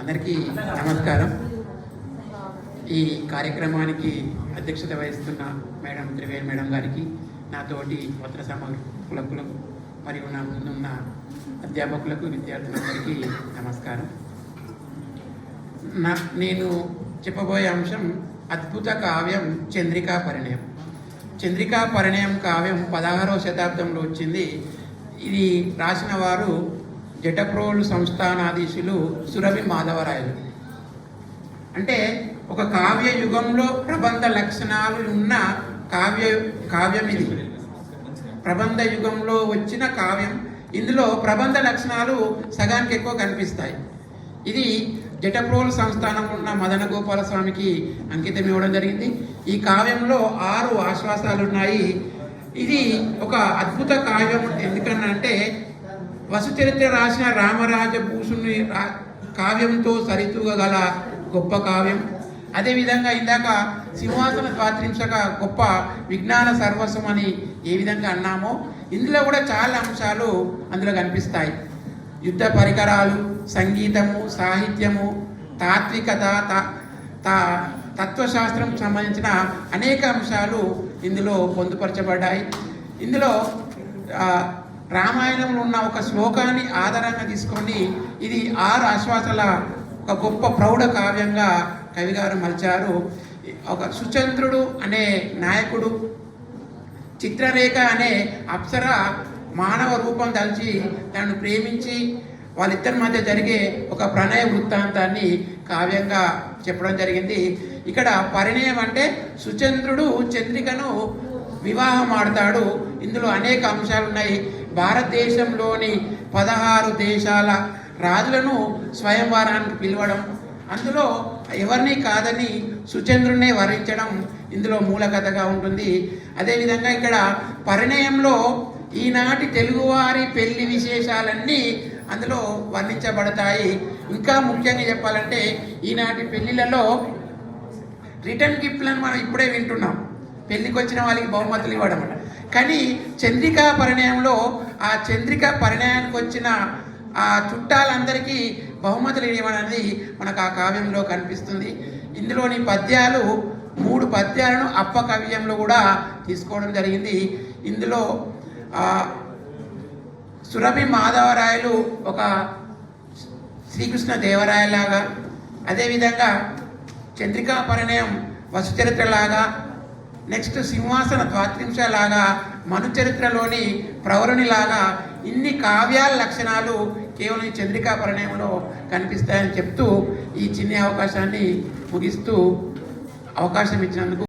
అందరికీ నమస్కారం. ఈ కార్యక్రమానికి అధ్యక్షత వహిస్తున్న మేడం త్రివేణి మేడం గారికి, నాతోటి పత్ర సమకులకు మరియు నా ముందున్న అధ్యాపకులకు, విద్యార్థులందరికీ నమస్కారం. నేను చెప్పబోయే అంశం అద్భుత కావ్యం చంద్రికా పరిణయం. చంద్రికా పరిణయం కావ్యం 16వ శతాబ్దంలో వచ్చింది. ఇది రాసిన వారు జటప్రోలు సంస్థానాధీశులు సురభి మాధవరాయలు. అంటే ఒక కావ్య యుగంలో ప్రబంధ లక్షణాలు ఉన్న కావ్యం ఇది. ప్రబంధ యుగంలో వచ్చిన కావ్యం. ఇందులో ప్రబంధ లక్షణాలు సగానికి ఎక్కువ కనిపిస్తాయి. ఇది జటప్రోలు సంస్థానం ఉన్న మదన గోపాల స్వామికి అంకితం ఇవ్వడం జరిగింది. ఈ కావ్యంలో 6 ఆశ్వాసాలు ఉన్నాయి. ఇది ఒక అద్భుత కావ్యం. ఎందుకనంటే వసుచరిత్ర రాసిన రామరాజభూషుని కావ్యంతో సరితూగల గొప్ప కావ్యం. అదేవిధంగా ఇందాక సింహాసన స్వాత్రింశక గొప్ప విజ్ఞాన సర్వస్వం అని ఏ విధంగా అన్నామో, ఇందులో కూడా చాలా అంశాలు అందులో కనిపిస్తాయి. యుద్ధ పరికరాలు, సంగీతము, సాహిత్యము, తాత్వికత, తత్వశాస్త్రం సంబంధించిన అనేక అంశాలు ఇందులో పొందుపరచబడ్డాయి. ఇందులో రామాయణంలో ఉన్న ఒక శ్లోకాన్ని ఆధారంగా తీసుకొని ఇది 6 ఆశ్వాసాల ఒక గొప్ప ప్రౌఢ కావ్యంగా కవిగారు మలిచారు. ఒక సుచంద్రుడు అనే నాయకుడు, చిత్రరేఖ అనే అప్సర మానవ రూపం దాల్చి తనను ప్రేమించి వాళ్ళిద్దరి మధ్య జరిగే ఒక ప్రణయ వృత్తాంతాన్ని కావ్యంగా చెప్పడం జరిగింది. ఇక్కడ పరిణయం అంటే సుచంద్రుడు చంద్రికను వివాహం ఆడతాడు. ఇందులో అనేక అంశాలు ఉన్నాయి. భారతదేశంలోని 16 దేశాల రాజులను స్వయంవరానికి పిలవడం, అందులో ఎవరిని కాదని సుచంద్రునే వరించడం ఇందులో మూల కథగా ఉంటుంది. అదేవిధంగా ఇక్కడ పరిణయంలో ఈనాటి తెలుగువారి పెళ్లి విశేషాలన్నీ అందులో వర్ణించబడతాయి. ఇంకా ముఖ్యంగా చెప్పాలంటే ఈనాటి పెళ్లిలలో రిటర్న్ గిఫ్ట్లను మనం ఇప్పుడే వింటున్నాం. పెళ్లికి వచ్చిన వాళ్ళకి బహుమతులు ఇవ్వడం. కానీ చంద్రికా పరిణయంలో ఆ చంద్రికా పరిణయానికి వచ్చిన ఆ చుట్టాలందరికీ బహుమతులు ఇవ్వడం అనేది మనకు ఆ కావ్యంలో కనిపిస్తుంది. ఇందులోని పద్యాలు 3 పద్యాలను అప్ప కావ్యంలో కూడా తీసుకోవడం జరిగింది. ఇందులో సురభి మాధవరాయలు ఒక శ్రీకృష్ణ దేవరాయలాగా, అదేవిధంగా చంద్రికా పరిణయం వసుచరిత్రలాగా, నెక్స్ట్ సింహాసన ద్వాత్రింశలాగా, మనుచరిత్రలోని ప్రవరునిలాగా ఇన్ని కావ్యాల లక్షణాలు కేవలం చంద్రికా పరిణయంలో కనిపిస్తాయని చెప్తూ ఈ చిన్న అవకాశాన్ని ముగిస్తూ అవకాశం ఇచ్చినందుకు